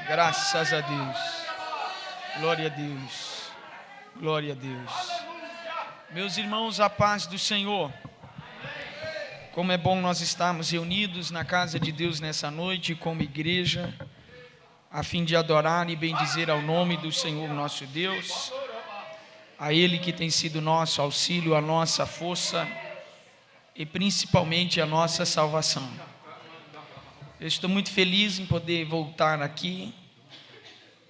Graças a Deus. Glória a Deus. Glória a Deus. Meus irmãos, a paz do Senhor. Como é bom nós estarmos reunidos na casa de Deus nessa noite como igreja, a fim de adorar e bendizer ao nome do Senhor nosso Deus, a Ele que tem sido nosso auxílio, a nossa força e principalmente a nossa salvação. Eu estou muito feliz em poder voltar aqui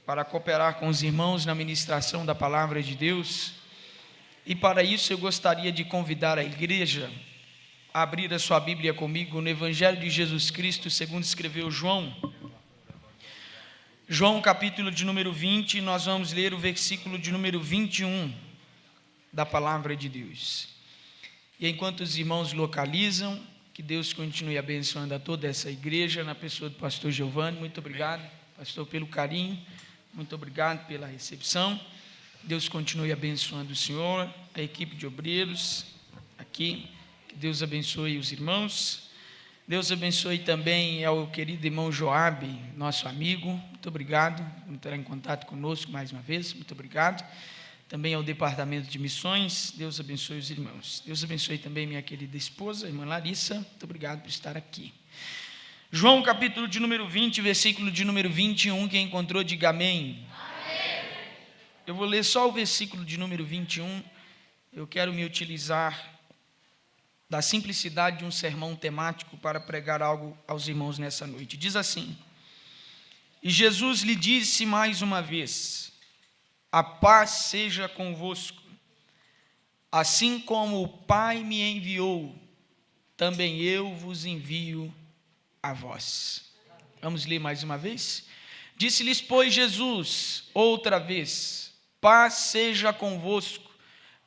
para cooperar com os irmãos na ministração da palavra de Deus. E para isso eu gostaria de convidar a igreja a abrir a sua Bíblia comigo no Evangelho de Jesus Cristo, segundo escreveu João. João, capítulo de número 20, nós vamos ler o versículo de número 21 da palavra de Deus. E enquanto os irmãos localizam, que Deus continue abençoando a toda essa igreja, na pessoa do pastor Giovanni. Muito obrigado, pastor, pelo carinho, muito obrigado pela recepção. Deus continue abençoando o senhor, a equipe de obreiros aqui, que Deus abençoe os irmãos. Deus abençoe também ao querido irmão Joabe, nosso amigo, muito obrigado por entrar em contato conosco mais uma vez, muito obrigado. Também ao departamento de missões, Deus abençoe os irmãos. Deus abençoe também minha querida esposa, irmã Larissa, muito obrigado por estar aqui. João capítulo de número 20, versículo de número 21, quem encontrou diga amém. Amém. Eu vou ler só o versículo de número 21, eu quero me utilizar da simplicidade de um sermão temático para pregar algo aos irmãos nessa noite. Diz assim: E Jesus lhe disse mais uma vez: a paz seja convosco. Assim como o Pai me enviou, também eu vos envio a vós. Vamos ler mais uma vez? Disse-lhes, pois, Jesus, outra vez: paz seja convosco.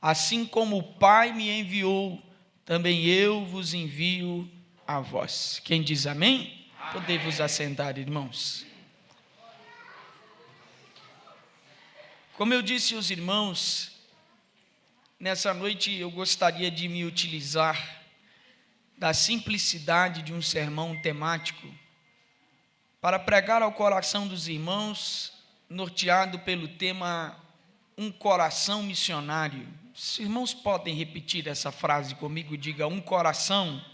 Assim como o Pai me enviou, também eu vos envio a vós. Quem diz amém? Podei-vos assentar, irmãos. Como eu disse aos irmãos, nessa noite eu gostaria de me utilizar da simplicidade de um sermão temático para pregar ao coração dos irmãos, norteado pelo tema um coração missionário. Os irmãos podem repetir essa frase comigo? Diga: um coração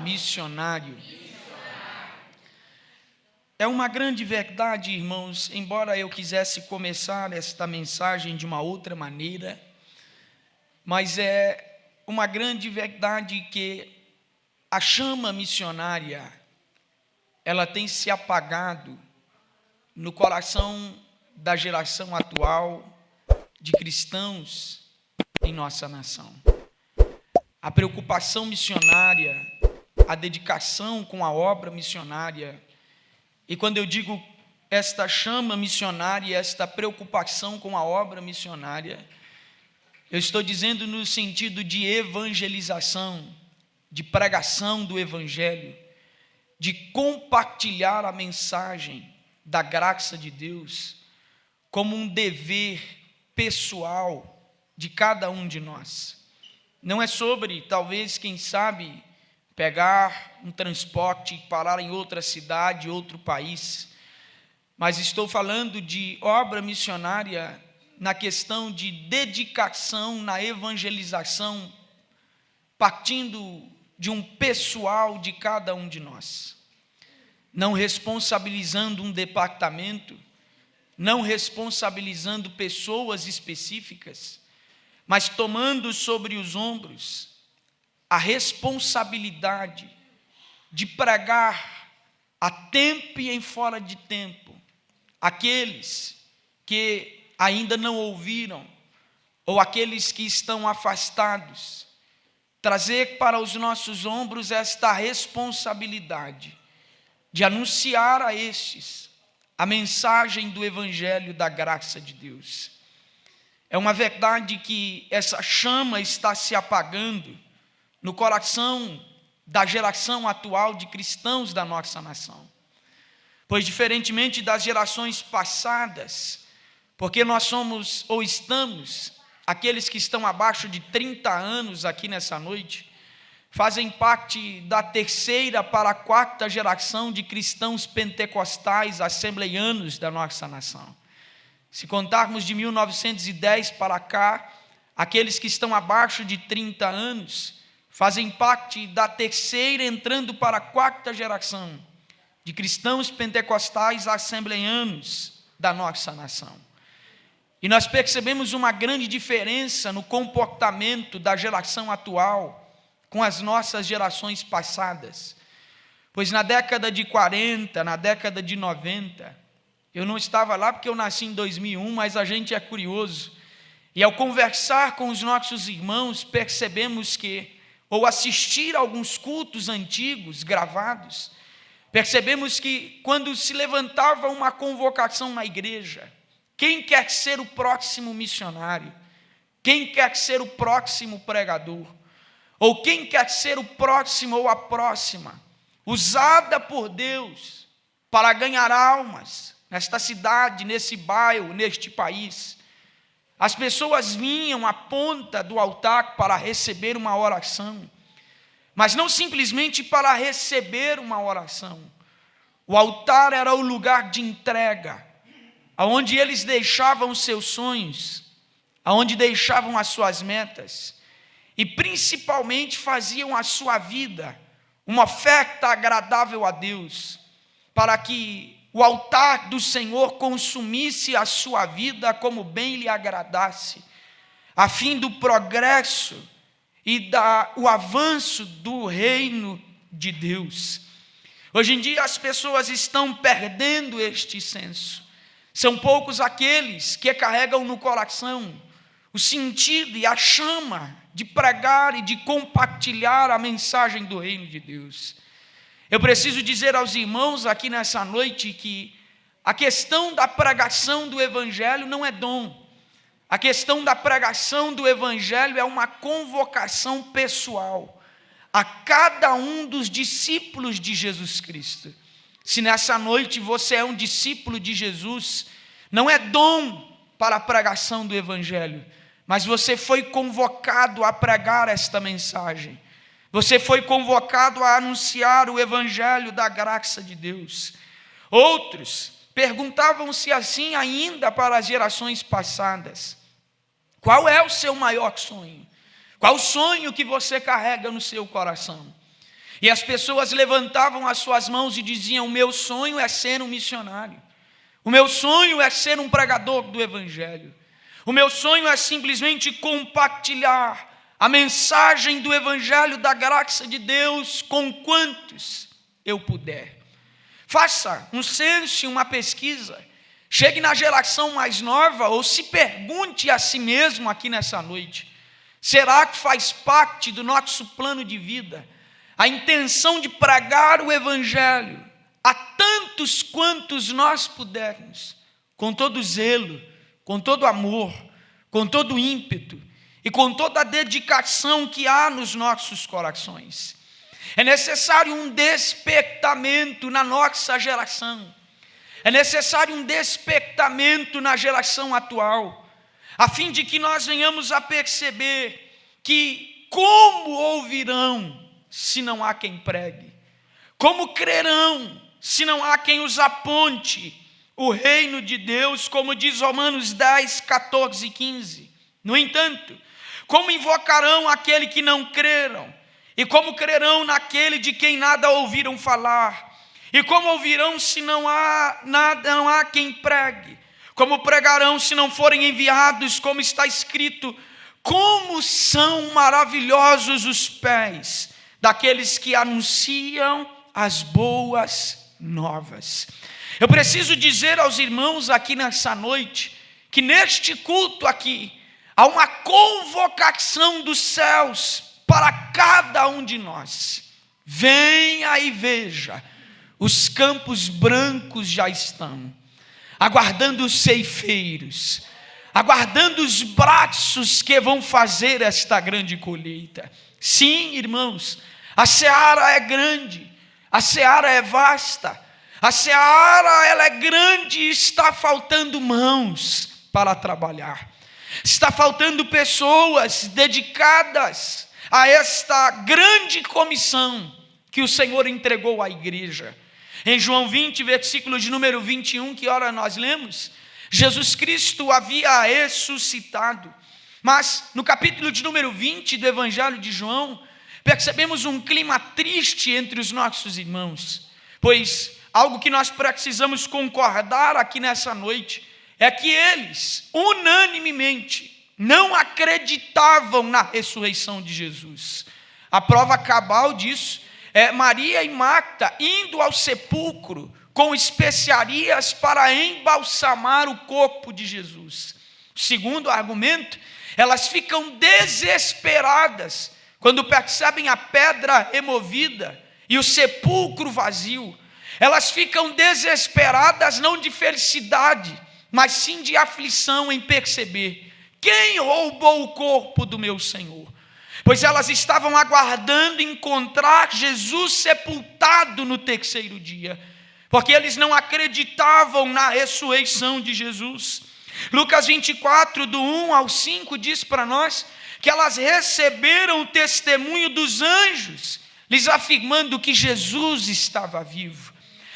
missionário. É uma grande verdade, irmãos, embora eu quisesse começar esta mensagem de uma outra maneira, mas é uma grande verdade que a chama missionária, ela tem se apagado no coração da geração atual de cristãos em nossa nação. A preocupação missionária, a dedicação com a obra missionária. E quando eu digo esta chama missionária, esta preocupação com a obra missionária, eu estou dizendo no sentido de evangelização, de pregação do evangelho, de compartilhar a mensagem da graça de Deus como um dever pessoal de cada um de nós. Não é sobre, talvez, quem sabe, pegar um transporte e parar em outra cidade, outro país, mas estou falando de obra missionária na questão de dedicação na evangelização, partindo de um pessoal de cada um de nós, não responsabilizando um departamento, não responsabilizando pessoas específicas, mas tomando sobre os ombros a responsabilidade de pregar a tempo e em fora de tempo aqueles que ainda não ouviram ou aqueles que estão afastados, trazer para os nossos ombros esta responsabilidade de anunciar a estes a mensagem do evangelho da graça de Deus. É uma verdade que essa chama está se apagando no coração da geração atual de cristãos da nossa nação. Pois, diferentemente das gerações passadas, porque nós somos ou estamos, aqueles que estão abaixo de 30 anos aqui nessa noite, fazem parte da terceira para a quarta geração de cristãos pentecostais assembleianos da nossa nação. Se contarmos de 1910 para cá, aqueles que estão abaixo de 30 anos fazem parte da terceira, entrando para a quarta geração de cristãos pentecostais assembleianos da nossa nação. E nós percebemos uma grande diferença no comportamento da geração atual com as nossas gerações passadas. Pois na década de 40, na década de 90, eu não estava lá porque eu nasci em 2001, mas a gente é curioso. E ao conversar com os nossos irmãos, percebemos que, ou assistir a alguns cultos antigos, gravados, percebemos que quando se levantava uma convocação na igreja, quem quer ser o próximo missionário? Quem quer ser o próximo pregador? Ou quem quer ser o próximo ou a próxima, usada por Deus para ganhar almas nesta cidade, nesse bairro, neste país? As pessoas vinham à ponta do altar para receber uma oração, mas não simplesmente para receber uma oração. O altar era o lugar de entrega, aonde eles deixavam os seus sonhos, aonde deixavam as suas metas, e principalmente faziam a sua vida uma oferta agradável a Deus, para que o altar do Senhor consumisse a sua vida como bem lhe agradasse, a fim do progresso e o avanço do reino de Deus. Hoje em dia as pessoas estão perdendo este senso. São poucos aqueles que carregam no coração o sentido e a chama de pregar e de compartilhar a mensagem do reino de Deus. Eu preciso dizer aos irmãos aqui nessa noite que a questão da pregação do evangelho não é dom. A questão da pregação do evangelho é uma convocação pessoal a cada um dos discípulos de Jesus Cristo. Se nessa noite você é um discípulo de Jesus, não é dom para a pregação do evangelho, mas você foi convocado a pregar esta mensagem. Você foi convocado a anunciar o evangelho da graça de Deus. Outros perguntavam-se assim ainda para as gerações passadas: qual é o seu maior sonho? Qual o sonho que você carrega no seu coração? E as pessoas levantavam as suas mãos e diziam: o meu sonho é ser um missionário. O meu sonho é ser um pregador do evangelho. O meu sonho é simplesmente compartilhar a mensagem do evangelho da graça de Deus com quantos eu puder. Faça um censo, uma pesquisa. Chegue na geração mais nova ou se pergunte a si mesmo aqui nessa noite: será que faz parte do nosso plano de vida a intenção de pregar o evangelho a tantos quantos nós pudermos, com todo zelo, com todo amor, com todo ímpeto e com toda a dedicação que há nos nossos corações? É necessário um despertamento na nossa geração. É necessário um despertamento na geração atual, a fim de que nós venhamos a perceber que como ouvirão se não há quem pregue? Como crerão se não há quem os aponte o reino de Deus, como diz Romanos 10, 14 e 15. No entanto, como invocarão aquele que não creram? E como crerão naquele de quem nada ouviram falar? E como ouvirão se não há quem pregue? Como pregarão se não forem enviados? Como está escrito: como são maravilhosos os pés daqueles que anunciam as boas novas. Eu preciso dizer aos irmãos aqui nessa noite que neste culto aqui há uma convocação dos céus para cada um de nós. Venha e veja, os campos brancos já estão, aguardando os ceifeiros, aguardando os braços que vão fazer esta grande colheita. Sim, irmãos, a seara é grande, a seara é vasta, a seara ela é grande e está faltando mãos para trabalhar. Está faltando pessoas dedicadas a esta grande comissão que o Senhor entregou à igreja. Em João 20, versículo de número 21, que ora nós lemos, Jesus Cristo havia ressuscitado. Mas no capítulo de número 20 do Evangelho de João, percebemos um clima triste entre os nossos irmãos, pois algo que nós precisamos concordar aqui nessa noite é que eles, unanimemente, não acreditavam na ressurreição de Jesus. A prova cabal disso é Maria e Marta indo ao sepulcro com especiarias para embalsamar o corpo de Jesus. Segundo argumento, elas ficam desesperadas quando percebem a pedra removida e o sepulcro vazio. Elas ficam desesperadas não de felicidade, mas sim de aflição em perceber: quem roubou o corpo do meu Senhor? Pois elas estavam aguardando encontrar Jesus sepultado no terceiro dia, porque eles não acreditavam na ressurreição de Jesus. Lucas 24, do 1 ao 5, diz para nós que elas receberam o testemunho dos anjos, lhes afirmando que Jesus estava vivo.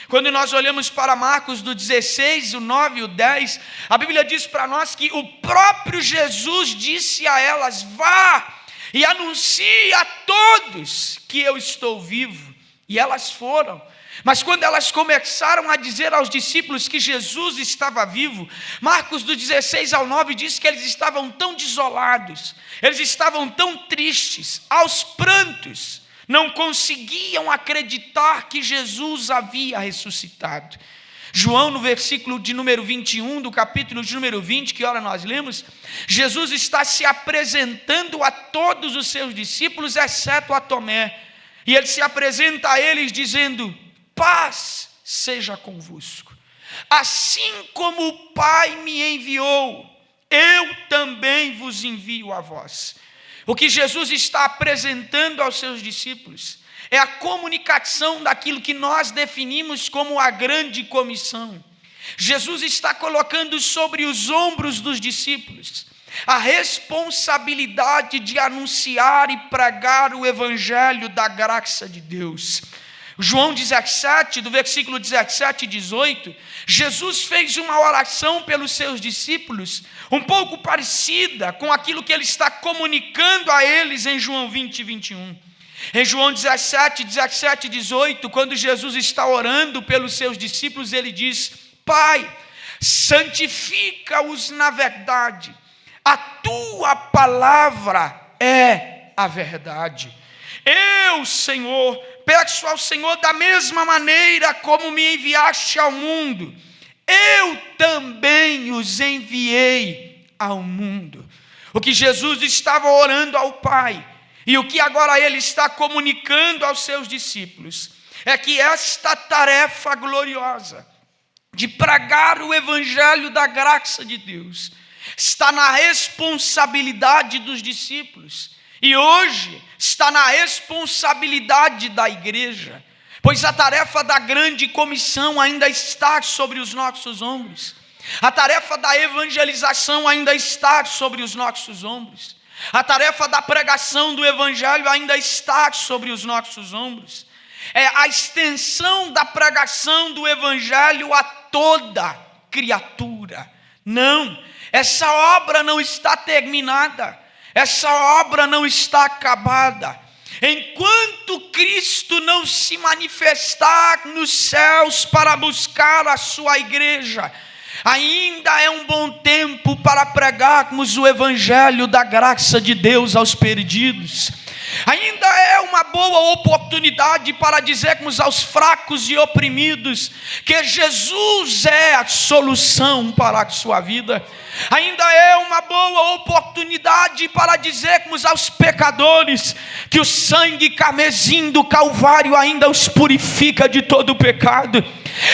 Quando nós olhamos para Marcos do 16, o 9 e o 10, a Bíblia diz para nós que o próprio Jesus disse a elas: vá e anuncie a todos que eu estou vivo. E elas foram. Mas quando elas começaram a dizer aos discípulos que Jesus estava vivo, Marcos do 16 ao 9 diz que eles estavam tão desolados, eles estavam tão tristes, aos prantos, não conseguiam acreditar que Jesus havia ressuscitado. João, no versículo de número 21, do capítulo de número 20, que ora nós lemos, Jesus está se apresentando a todos os seus discípulos, exceto a Tomé. E ele se apresenta a eles dizendo: paz seja convosco. Assim como o Pai me enviou, eu também vos envio a vós. O que Jesus está apresentando aos seus discípulos é a comunicação daquilo que nós definimos como a grande comissão. Jesus está colocando sobre os ombros dos discípulos a responsabilidade de anunciar e pregar o evangelho da graça de Deus. João 17, do versículo 17 e 18, Jesus fez uma oração pelos seus discípulos, um pouco parecida com aquilo que ele está comunicando a eles em João 20 e 21. Em João 17, 17 e 18, quando Jesus está orando pelos seus discípulos, ele diz: Pai, santifica-os na verdade, a tua palavra é a verdade. Eu, Senhor, peço ao Senhor, da mesma maneira como me enviaste ao mundo, eu também os enviei ao mundo. O que Jesus estava orando ao Pai, e o que agora ele está comunicando aos seus discípulos, é que esta tarefa gloriosa de pregar o evangelho da graça de Deus está na responsabilidade dos discípulos, e hoje está na responsabilidade da igreja, pois a tarefa da grande comissão ainda está sobre os nossos ombros, a tarefa da evangelização ainda está sobre os nossos ombros, a tarefa da pregação do evangelho ainda está sobre os nossos ombros. É a extensão da pregação do evangelho a toda criatura. Não, essa obra não está terminada, essa obra não está acabada. Enquanto Cristo não se manifestar nos céus para buscar a sua igreja, ainda é um bom tempo para pregarmos o evangelho da graça de Deus aos perdidos. Ainda é uma boa oportunidade para dizermos aos fracos e oprimidos que Jesus é a solução para a sua vida. Ainda é uma boa oportunidade para dizermos aos pecadores que o sangue carmesim do Calvário ainda os purifica de todo o pecado.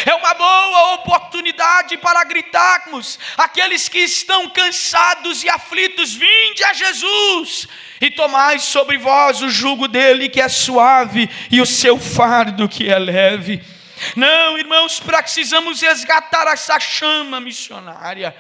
É uma boa oportunidade para gritarmos àqueles que estão cansados e aflitos: vinde a Jesus e tomai sobre vós o jugo dele, que é suave, e o seu fardo, que é leve. Não, irmãos, precisamos resgatar essa chama missionária.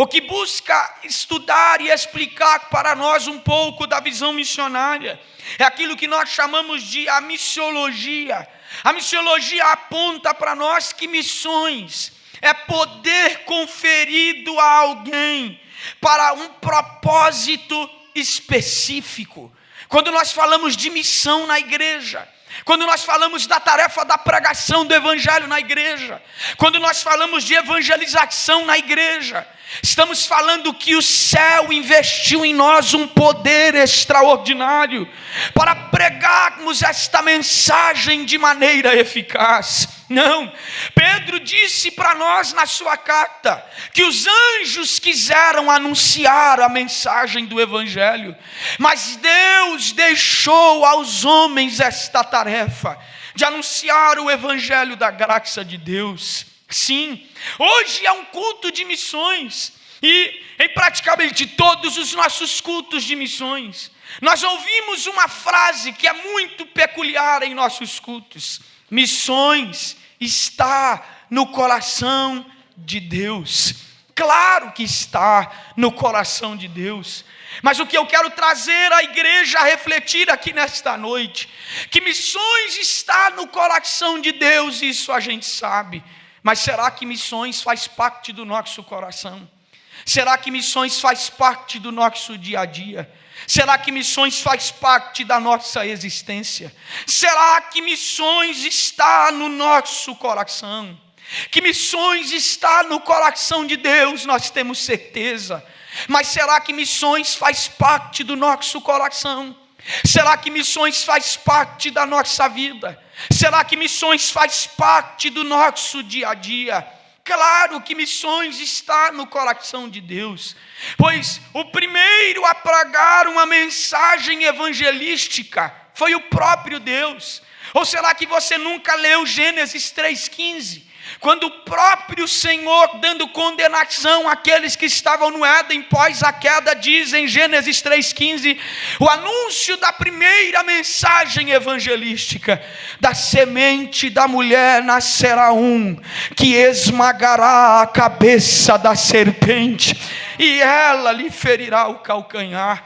o que busca estudar e explicar para nós um pouco da visão missionária. É aquilo que nós chamamos de a missiologia. A missiologia aponta para nós que missões é poder conferido a alguém para um propósito específico. Quando nós falamos de missão na igreja, quando nós falamos da tarefa da pregação do evangelho na igreja, quando nós falamos de evangelização na igreja, estamos falando que o céu investiu em nós um poder extraordinário para pregarmos esta mensagem de maneira eficaz. Não, Pedro disse para nós na sua carta que os anjos quiseram anunciar a mensagem do evangelho, mas Deus deixou aos homens esta tarefa de anunciar o evangelho da graça de Deus. Sim, hoje é um culto de missões, e em praticamente todos os nossos cultos de missões, nós ouvimos uma frase que é muito peculiar em nossos cultos: missões está no coração de Deus. Claro que está no coração de Deus, mas o que eu quero trazer à igreja a refletir aqui nesta noite, que missões está no coração de Deus, isso a gente sabe. Mas será que missões faz parte do nosso coração? Será que missões faz parte do nosso dia a dia? Será que missões faz parte da nossa existência? Será que missões está no nosso coração? Que missões está no coração de Deus, nós temos certeza. Mas será que missões faz parte do nosso coração? Será que missões faz parte da nossa vida? Será que missões faz parte do nosso dia a dia? Claro que missões está no coração de Deus, pois o primeiro a pregar uma mensagem evangelística foi o próprio Deus. Ou será que você nunca leu Gênesis 3,15? Quando o próprio Senhor, dando condenação àqueles que estavam no Éden pós a queda, diz em Gênesis 3,15, o anúncio da primeira mensagem evangelística: da semente da mulher nascerá um, que esmagará a cabeça da serpente, e ela lhe ferirá o calcanhar.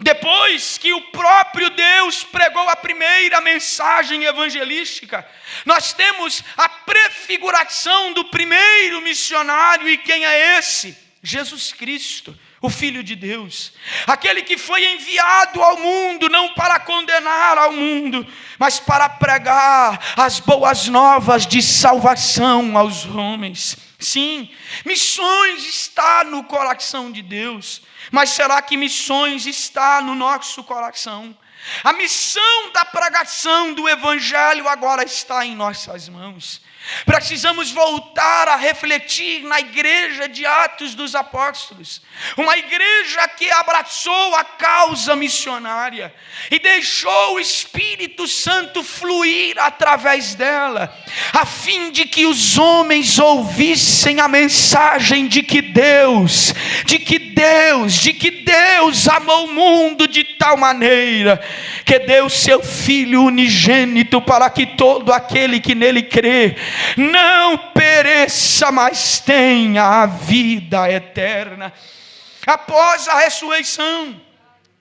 Depois que o próprio Deus pregou a primeira mensagem evangelística, nós temos a prefiguração do primeiro missionário. E quem é esse? Jesus Cristo, o Filho de Deus, aquele que foi enviado ao mundo não para condenar ao mundo, mas para pregar as boas novas de salvação aos homens. Sim, missões está no coração de Deus, mas será que missões está no nosso coração? A missão da pregação do evangelho agora está em nossas mãos. Precisamos voltar a refletir na igreja de Atos dos Apóstolos, uma igreja que abraçou a causa missionária e deixou o Espírito Santo fluir através dela, a fim de que os homens ouvissem a mensagem de que Deus amou o mundo de tal maneira que deu seu Filho unigênito, para que todo aquele que nele crê não pereça, mas tenha a vida eterna. Após a ressurreição,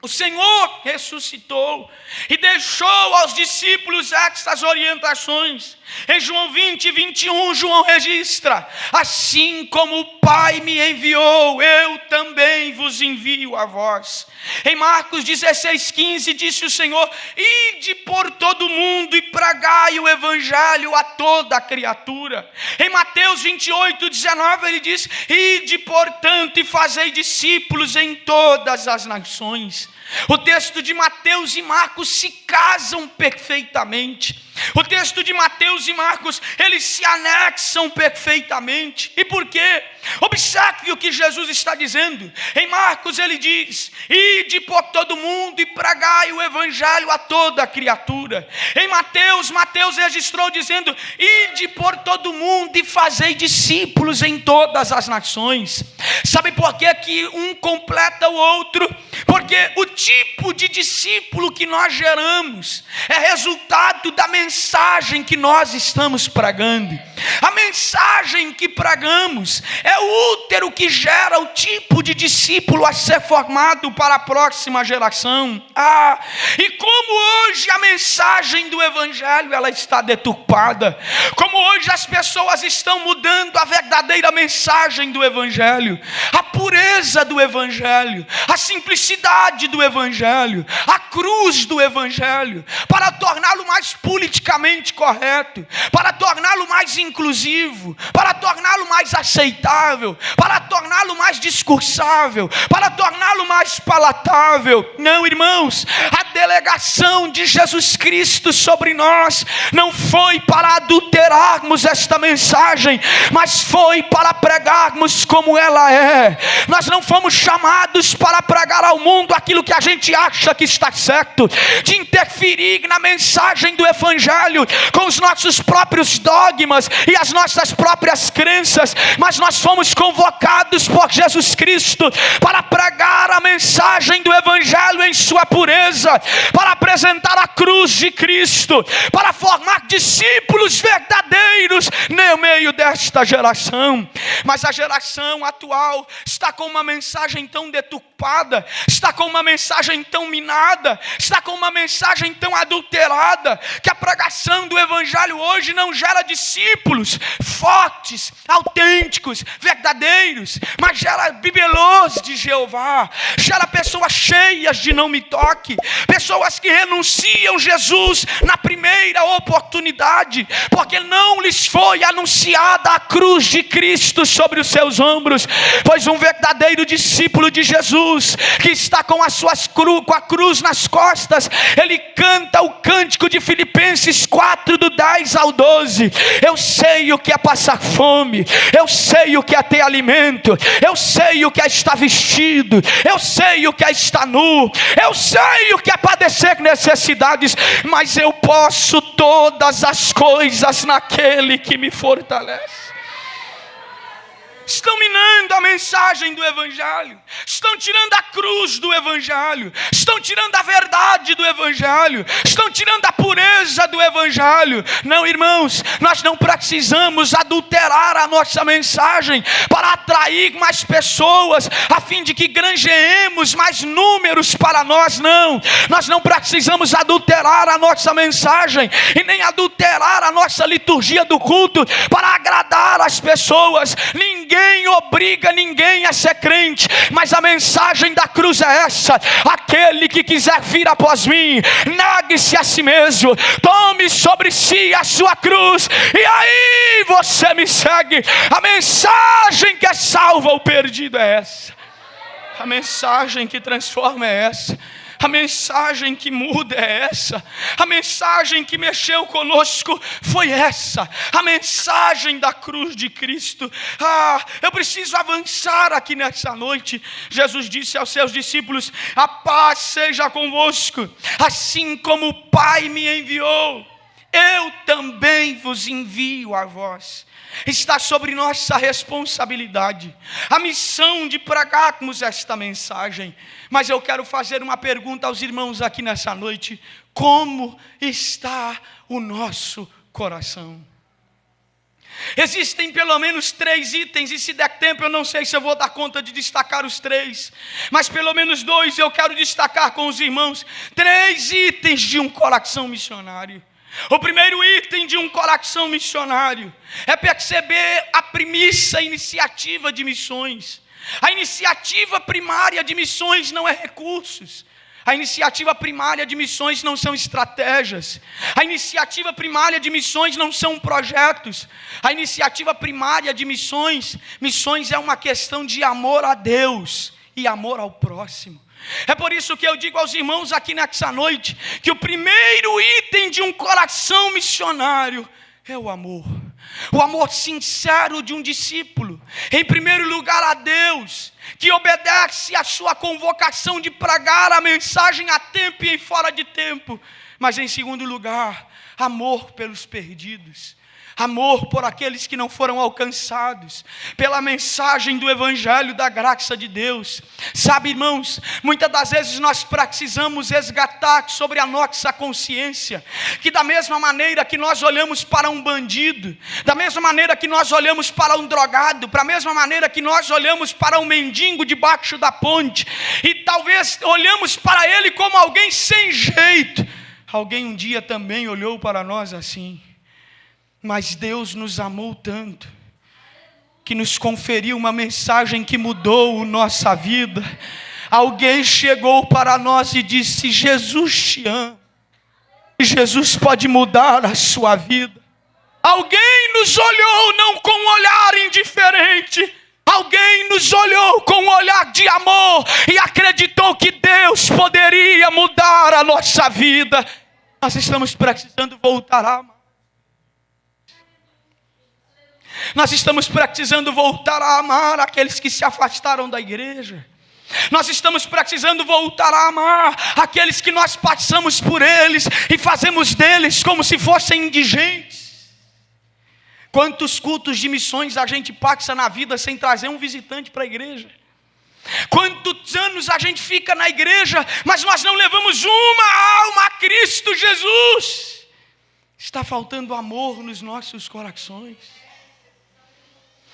o Senhor ressuscitou e deixou aos discípulos estas orientações. Em João 20:21, João registra: assim como o Pai me enviou, eu também vos envio a vós. Em Marcos 16:15 disse o Senhor: ide por todo o mundo e pregai o evangelho a toda a criatura. Em Mateus 28:19 ele diz: ide portanto e fazei discípulos em todas as nações. O texto de Mateus e Marcos se casam perfeitamente. O texto de Mateus e Marcos, eles se anexam perfeitamente. E por quê? Observe o que Jesus está dizendo. Em Marcos ele diz: ide por todo mundo e pregai o evangelho a toda a criatura. Em Mateus registrou dizendo: ide por todo mundo e fazei discípulos em todas as nações. Sabe por que um completa o outro? Porque o tipo de discípulo que nós geramos é resultado da mensagem mensagem que nós estamos pregando. A mensagem que pregamos é o útero que gera o tipo de discípulo a ser formado para a próxima geração. E como hoje a mensagem do Evangelho ela está deturpada, como hoje as pessoas estão mudando a verdadeira mensagem do Evangelho, a pureza do Evangelho, a simplicidade do Evangelho, a cruz do Evangelho, para torná-lo mais politicamente correto, para torná-lo mais inclusivo, para torná-lo mais aceitável, para torná-lo mais discursável, para torná-lo mais palatável. Não, irmãos, a delegação de Jesus Cristo sobre nós não foi para adulterarmos esta mensagem, mas foi para pregarmos como ela é. Nós não fomos chamados para pregar ao mundo aquilo que a gente acha que está certo, de interferir na mensagem do Evangelho com os nossos próprios dogmas e as nossas próprias crenças, mas nós fomos convocados por Jesus Cristo para pregar a mensagem do Evangelho em sua pureza, para apresentar a cruz de Cristo, para formar discípulos verdadeiros no meio desta geração. Mas a geração atual está com uma mensagem tão deturpada, está com uma mensagem tão minada, está com uma mensagem tão adulterada, que a pregação do Evangelho hoje não gera discípulos fortes, autênticos, verdadeiros, mas gera bibelôs de Jeová, gera pessoas cheias de não me toque, pessoas que renunciam Jesus na primeira oportunidade, porque não lhes foi anunciada a cruz de Cristo sobre os seus ombros. Pois um verdadeiro discípulo de Jesus, que está com com a cruz nas costas, ele canta o cântico de Filipenses 4, do 10 ao 12. Eu sei o que é passar fome, eu sei o que é ter alimento, eu sei o que é estar vestido, eu sei o que é estar nu, eu sei o que é padecer necessidades, mas eu posso todas as coisas naquele que me fortalece. Estão minando a mensagem do Evangelho, estão tirando a cruz do Evangelho, estão tirando a verdade do Evangelho, estão tirando a pureza do Evangelho. Não, irmãos, nós não precisamos adulterar a nossa mensagem para atrair mais pessoas, a fim de que granjeemos mais números para nós. Não, nós não precisamos adulterar a nossa mensagem e nem adulterar a nossa liturgia do culto para agradar as pessoas. Ninguém obriga ninguém a ser crente, mas a mensagem da cruz é essa: aquele que quiser vir após mim, negue-se a si mesmo, tome sobre si a sua cruz, e aí você me segue. A mensagem que salva o perdido é essa, a mensagem que transforma é essa, a mensagem que muda é essa, a mensagem que mexeu conosco foi essa, a mensagem da cruz de Cristo. Eu preciso avançar aqui nessa noite. Jesus disse aos seus discípulos: a paz seja convosco, assim como o Pai me enviou, eu também vos envio a vós. Está sobre nossa responsabilidade a missão de pregarmos esta mensagem. Mas eu quero fazer uma pergunta aos irmãos aqui nessa noite: como está o nosso coração? Existem pelo menos 3 itens, e se der tempo eu não sei se eu vou dar conta de destacar os 3, mas pelo menos 2 eu quero destacar com os irmãos. 3 itens de um coração missionário. O primeiro item de um coração missionário é perceber a premissa iniciativa de missões. A iniciativa primária de missões não é recursos. A iniciativa primária de missões não são estratégias. A iniciativa primária de missões não são projetos. A iniciativa primária de missões é uma questão de amor a Deus e amor ao próximo. É por isso que eu digo aos irmãos aqui nessa noite que o primeiro item de um coração missionário é o amor. O amor sincero de um discípulo, em primeiro lugar a Deus, que obedece à sua convocação de pregar a mensagem a tempo e em fora de tempo. Mas em segundo lugar, amor pelos perdidos, amor por aqueles que não foram alcançados, pela mensagem do Evangelho da graça de Deus. Sabe, irmãos, muitas das vezes nós precisamos resgatar sobre a nossa consciência, que da mesma maneira que nós olhamos para um bandido, da mesma maneira que nós olhamos para um drogado, da mesma maneira que nós olhamos para um mendigo debaixo da ponte, e talvez olhamos para ele como alguém sem jeito, alguém um dia também olhou para nós assim. Mas Deus nos amou tanto, que nos conferiu uma mensagem que mudou a nossa vida. Alguém chegou para nós e disse: Jesus te ama. Jesus pode mudar a sua vida. Alguém nos olhou não com um olhar indiferente. Alguém nos olhou com um olhar de amor e acreditou que Deus poderia mudar a nossa vida. Nós estamos precisando voltar a amar. Nós estamos precisando voltar a amar aqueles que se afastaram da igreja. Nós estamos precisando voltar a amar aqueles que nós passamos por eles e fazemos deles como se fossem indigentes. Quantos cultos de missões a gente passa na vida sem trazer um visitante para a igreja? Quantos anos a gente fica na igreja, mas nós não levamos uma alma a Cristo Jesus? Está faltando amor nos nossos corações.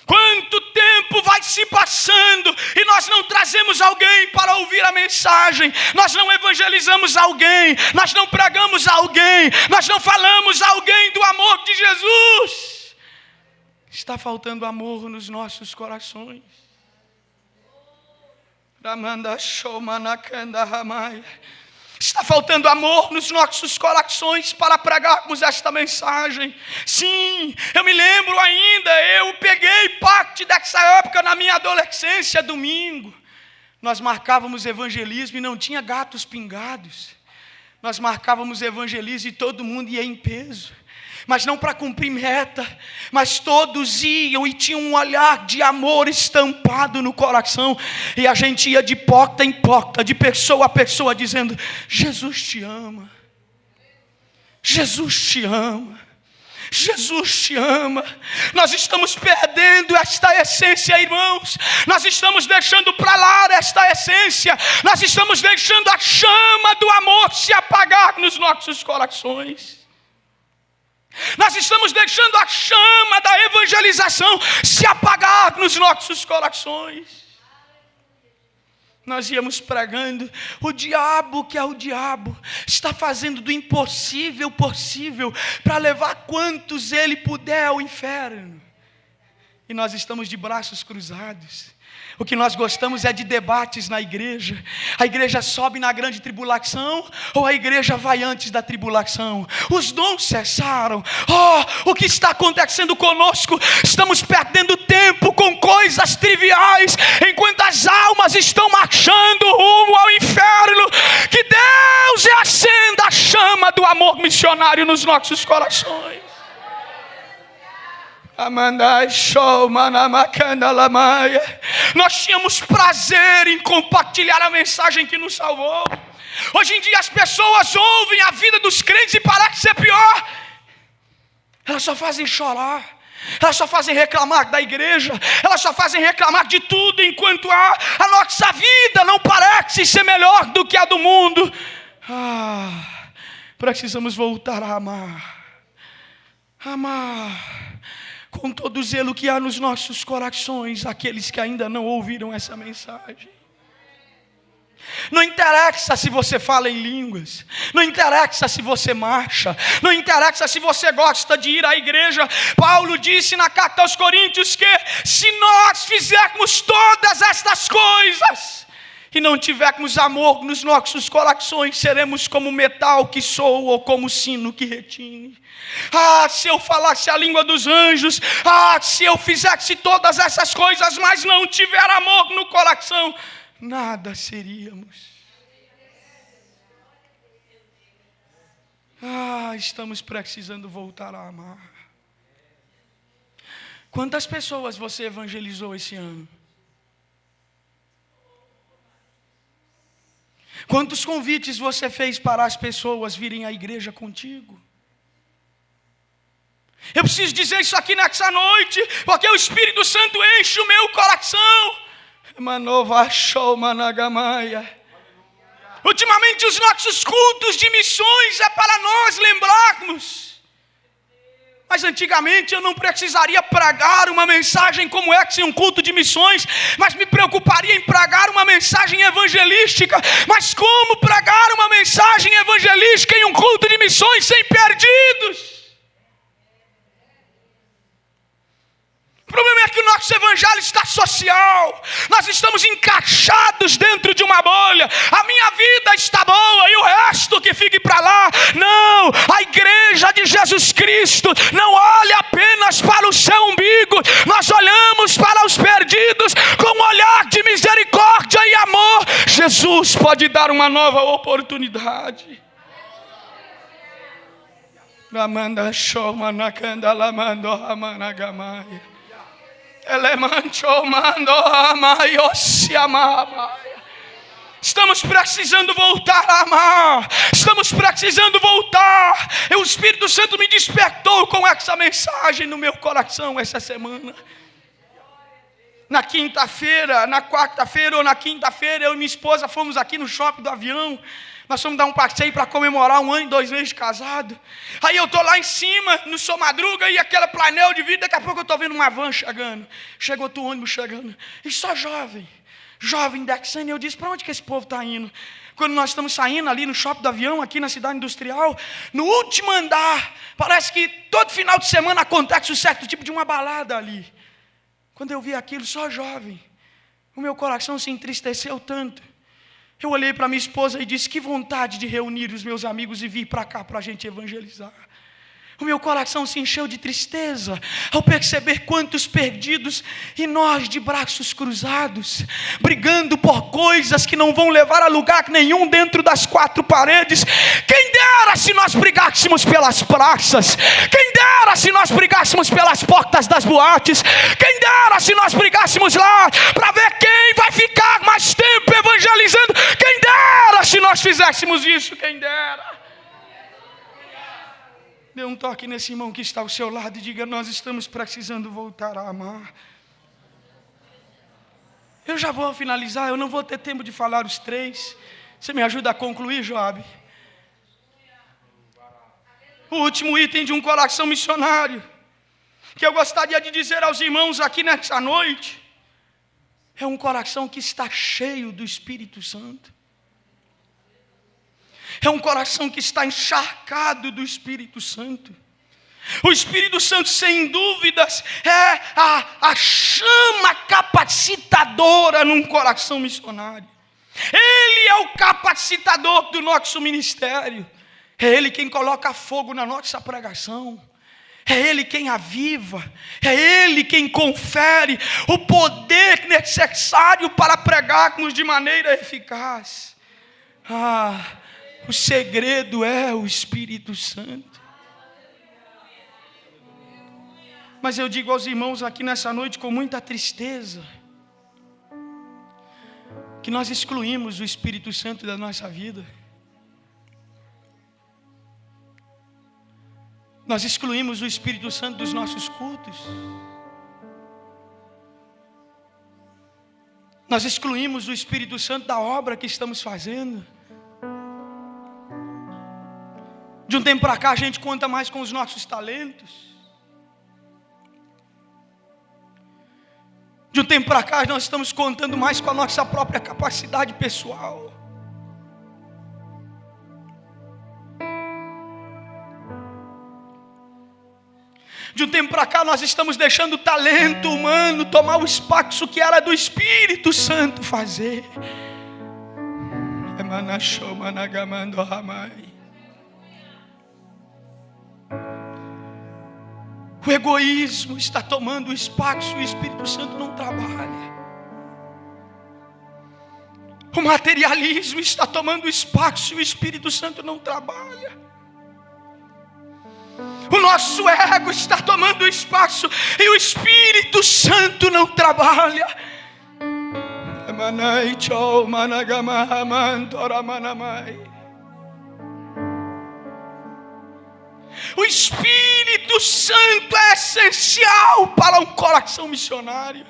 Quanto tempo vai se passando e nós não trazemos alguém para ouvir a mensagem, nós não evangelizamos alguém, nós não pregamos alguém, nós não falamos a alguém do amor de Jesus. Está faltando amor nos nossos corações. Está faltando amor nos nossos corações para pregarmos esta mensagem. Sim, eu me lembro ainda, eu peguei parte dessa época na minha adolescência, domingo. Nós marcávamos evangelismo e não tinha gatos pingados. Nós marcávamos evangelismo e todo mundo ia em peso. Mas não para cumprir meta, mas todos iam e tinham um olhar de amor estampado no coração, e a gente ia de porta em porta, de pessoa a pessoa, dizendo: Jesus te ama, Jesus te ama, Jesus te ama. Nós estamos perdendo esta essência, irmãos. Nós estamos deixando para lá esta essência. Nós estamos deixando a chama do amor se apagar nos nossos corações. Nós estamos deixando a chama da evangelização se apagar nos nossos corações. Nós íamos pregando, o diabo, que é o diabo, está fazendo do impossível possível para levar quantos ele puder ao inferno. E nós estamos de braços cruzados. O que nós gostamos é de debates na igreja. A igreja sobe na grande tribulação ou a igreja vai antes da tribulação? Os dons cessaram. O que está acontecendo conosco? Estamos perdendo tempo com coisas triviais, enquanto as almas estão marchando rumo ao inferno. Que Deus acenda a chama do amor missionário nos nossos corações. Nós tínhamos prazer em compartilhar a mensagem que nos salvou. Hoje em dia as pessoas ouvem a vida dos crentes e parece ser pior. Elas só fazem chorar, elas só fazem reclamar da igreja, elas só fazem reclamar de tudo, enquanto a nossa vida não parece ser melhor do que a do mundo. Precisamos voltar a amar. Amar com todo o zelo que há nos nossos corações aqueles que ainda não ouviram essa mensagem. Não interessa se você fala em línguas, não interessa se você marcha, não interessa se você gosta de ir à igreja. Paulo disse na carta aos Coríntios que se nós fizermos todas estas coisas e não tivermos amor nos nossos corações, seremos como metal que soa ou como sino que retine. Se eu falasse a língua dos anjos, se eu fizesse todas essas coisas, mas não tiver amor no coração, nada seríamos. Estamos precisando voltar a amar. Quantas pessoas você evangelizou esse ano? Quantos convites você fez para as pessoas virem à igreja contigo? Eu preciso dizer isso aqui nessa noite, porque o Espírito Santo enche o meu coração. Manova show managamaia. Ultimamente os nossos cultos de missões é para nós lembrarmos. Mas antigamente eu não precisaria pregar uma mensagem como essa em um culto de missões, mas me preocuparia em pregar uma mensagem evangelística. Mas como pregar uma mensagem evangelística em um culto de missões sem perdidos? O problema é que o nosso evangelho está social. Nós estamos encaixados dentro de uma bolha. A minha vida está boa e o resto que fique para lá. Não, a igreja de Jesus Cristo não olha apenas para o seu umbigo. Nós olhamos para os perdidos com um olhar de misericórdia e amor. Jesus pode dar uma nova oportunidade. Ramanda shoma nakanda lamando amanagamaia. Estamos precisando voltar a amar. Estamos precisando voltar. O Espírito Santo me despertou com essa mensagem no meu coração essa semana. Na quinta-feira, na quarta-feira ou na quinta-feira, eu e minha esposa fomos aqui no shopping do avião. Nós fomos dar um passeio para comemorar 1 ano e 2 meses de casado. Aí eu estou lá em cima, no Sou Madruga, e aquele painel de vidro, daqui a pouco eu estou vendo uma van chegando. Chegou outro ônibus chegando. E só jovem dexando. E eu disse, para onde que esse povo está indo? Quando nós estamos saindo ali no shopping do avião, aqui na cidade industrial, no último andar, parece que todo final de semana acontece um certo tipo de uma balada ali. Quando eu vi aquilo, só jovem, o meu coração se entristeceu tanto. Eu olhei para minha esposa e disse, que vontade de reunir os meus amigos e vir para cá para a gente evangelizar. O meu coração se encheu de tristeza ao perceber quantos perdidos e nós de braços cruzados, brigando por coisas que não vão levar a lugar nenhum dentro das 4 paredes. Quem dera se nós brigássemos pelas praças, quem dera se nós brigássemos pelas portas das boates, quem dera se nós brigássemos lá para ver quem vai ficar mais tempo evangelizando, quem dera se nós fizéssemos isso, quem dera. Dê um toque nesse irmão que está ao seu lado e diga, nós estamos precisando voltar a amar. Eu já vou finalizar, eu não vou ter tempo de falar os 3. Você me ajuda a concluir, Joab? O último item de um coração missionário, que eu gostaria de dizer aos irmãos aqui nessa noite, é um coração que está cheio do Espírito Santo. É um coração que está encharcado do Espírito Santo. O Espírito Santo, sem dúvidas, é a chama capacitadora num coração missionário. Ele é o capacitador do nosso ministério. É Ele quem coloca fogo na nossa pregação. É Ele quem aviva. É Ele quem confere o poder necessário para pregarmos de maneira eficaz. O segredo é o Espírito Santo. Mas eu digo aos irmãos aqui nessa noite com muita tristeza, que nós excluímos o Espírito Santo da nossa vida. Nós excluímos o Espírito Santo dos nossos cultos. Nós excluímos o Espírito Santo da obra que estamos fazendo. De um tempo para cá a gente conta mais com os nossos talentos. De um tempo para cá nós estamos contando mais com a nossa própria capacidade pessoal. De um tempo para cá nós estamos deixando o talento humano tomar o espaço que era do Espírito Santo fazer. O egoísmo está tomando o espaço e o Espírito Santo não trabalha. O materialismo está tomando espaço e o Espírito Santo não trabalha. O nosso ego está tomando espaço e o Espírito Santo não trabalha. O Espírito Santo é essencial para um coração missionário.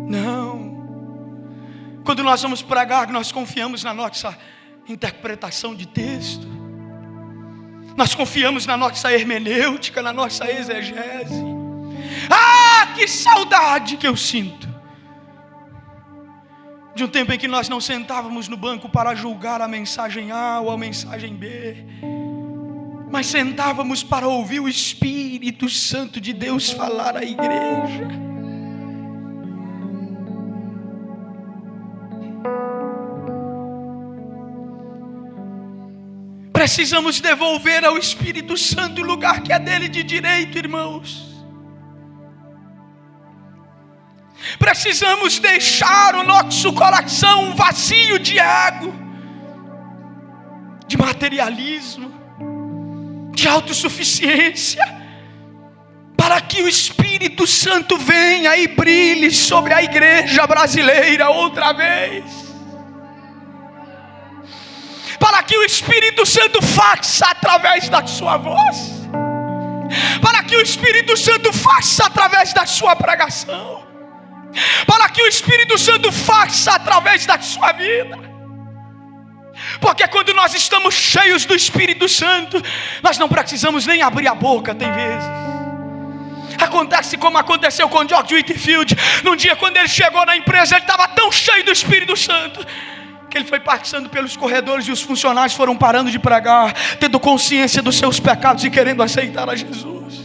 Não. Quando nós vamos pregar, nós confiamos na nossa interpretação de texto. Nós confiamos na nossa hermenêutica, na nossa exegese. Ah, que saudade que eu sinto de um tempo em que nós não sentávamos no banco para julgar a mensagem A ou a mensagem B, mas sentávamos para ouvir o Espírito Santo de Deus falar à igreja. Precisamos devolver ao Espírito Santo o lugar que é dele de direito, irmãos. Precisamos deixar o nosso coração vazio de ego, de materialismo, de autossuficiência, para que o Espírito Santo venha e brilhe sobre a igreja brasileira outra vez. Para que o Espírito Santo faça através da sua voz, para que o Espírito Santo faça através da sua pregação, para que o Espírito Santo faça através da sua vida. Porque quando nós estamos cheios do Espírito Santo, nós não precisamos nem abrir a boca, tem vezes. Acontece como aconteceu com George Whitefield. Num dia quando ele chegou na empresa, ele estava tão cheio do Espírito Santo que ele foi passando pelos corredores e os funcionários foram parando de pregar, tendo consciência dos seus pecados e querendo aceitar a Jesus.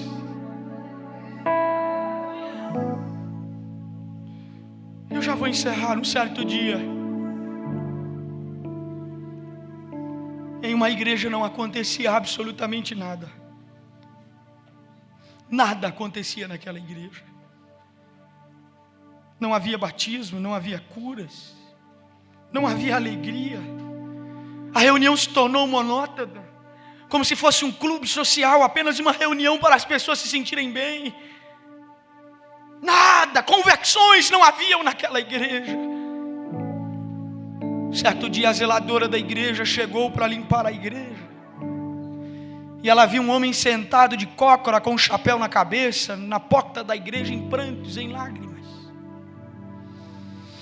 Eu já vou encerrar. Um certo dia, em uma igreja não acontecia absolutamente nada. Nada acontecia naquela igreja. Não havia batismo, não havia curas, não havia alegria. A reunião se tornou monótona, como se fosse um clube social, apenas uma reunião para as pessoas se sentirem bem. Nada, conversões não haviam naquela igreja. Certo dia a zeladora da igreja chegou para limpar a igreja, e ela viu um homem sentado de cócora com um chapéu na cabeça, na porta da igreja, em prantos, em lágrimas.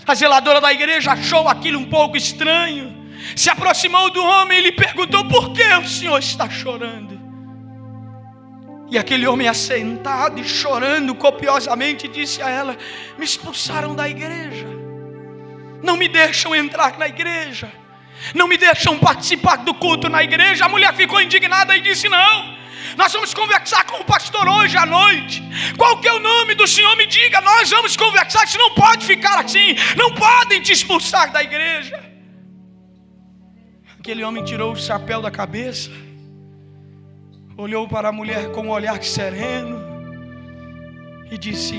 A zeladora da igreja achou aquilo um pouco estranho, se aproximou do homem e lhe perguntou: por que o senhor está chorando? E aquele homem, assentado e chorando copiosamente, disse a ela: me expulsaram da igreja, não me deixam entrar na igreja, não me deixam participar do culto na igreja. A mulher ficou indignada e disse: não, nós vamos conversar com o pastor hoje à noite. Qual que é o nome do senhor? Me diga, nós vamos conversar. Isso não pode ficar assim, não podem te expulsar da igreja. Aquele homem tirou o chapéu da cabeça, olhou para a mulher com um olhar sereno e disse: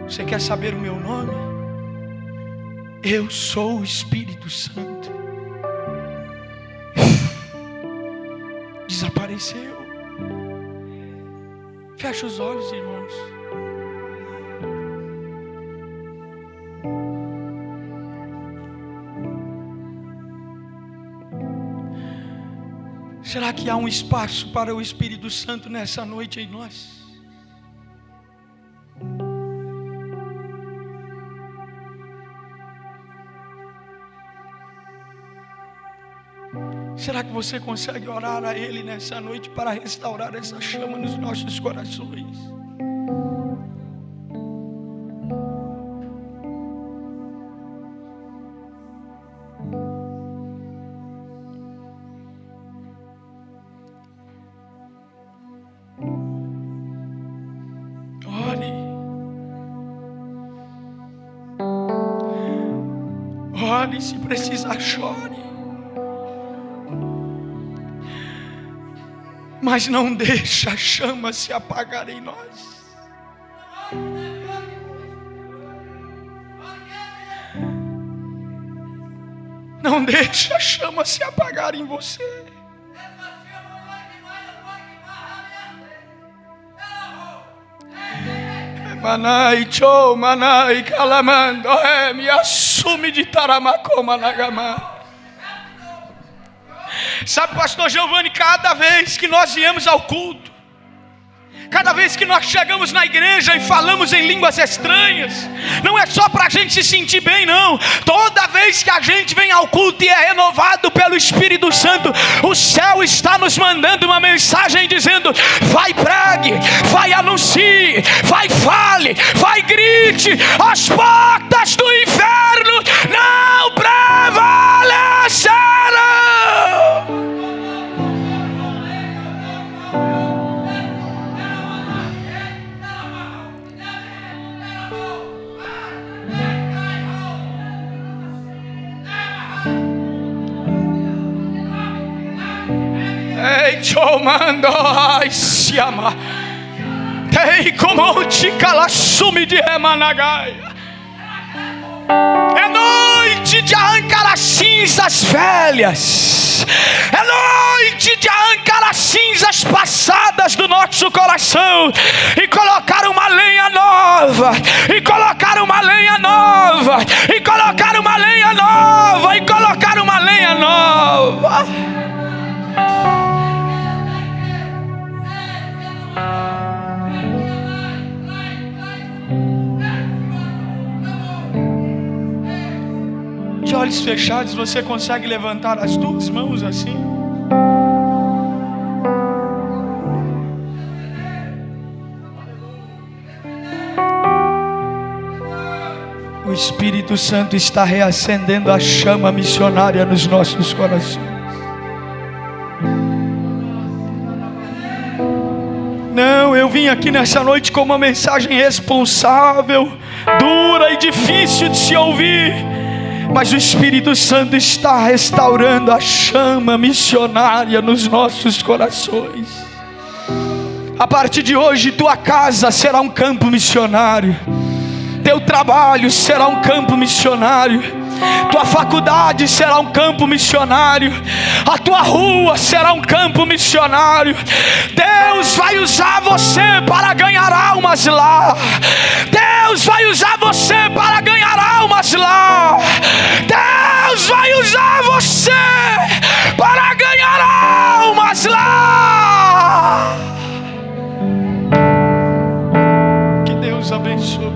você quer saber o meu nome? Eu sou o Espírito Santo. Desapareceu. Fecha os olhos, irmãos. Será que há um espaço para o Espírito Santo nessa noite em nós? Será que você consegue orar a Ele nessa noite para restaurar essa chama nos nossos corações? Ore, se precisar, chore. Mas não deixa a chama se apagar em nós. Não deixa a chama se apagar em você. Manai, cho, manai, calamando, me assume de taramacoma nagamá. Sabe, pastor Giovanni, cada vez que nós viemos ao culto, cada vez que nós chegamos na igreja e falamos em línguas estranhas, não é só para a gente se sentir bem, não. Toda vez que a gente vem ao culto e é renovado pelo Espírito Santo, o céu está nos mandando uma mensagem dizendo: vai pregue, vai anuncie, vai fale, vai grite, as portas do inferno não prevalecerão. Ei, chomando, ai, se ama. Ei, como te calassume de remanagaia. É noite de arrancar as cinzas velhas. É noite de arrancar as cinzas passadas do nosso coração e colocar uma lenha nova, e colocar uma lenha nova, e colocar uma lenha nova, e colocar uma lenha nova. De olhos fechados, você consegue levantar as duas mãos assim? O Espírito Santo está reacendendo a chama missionária nos nossos corações. Não, eu vim aqui nessa noite com uma mensagem responsável, dura e difícil de se ouvir, mas o Espírito Santo está restaurando a chama missionária nos nossos corações. A partir de hoje, tua casa será um campo missionário, teu trabalho será um campo missionário, tua faculdade será um campo missionário, a tua rua será um campo missionário. Deus vai usar você para ganhar almas lá. Deus vai usar você para ganhar almas lá. Deus vai usar você para ganhar almas lá. Que Deus abençoe.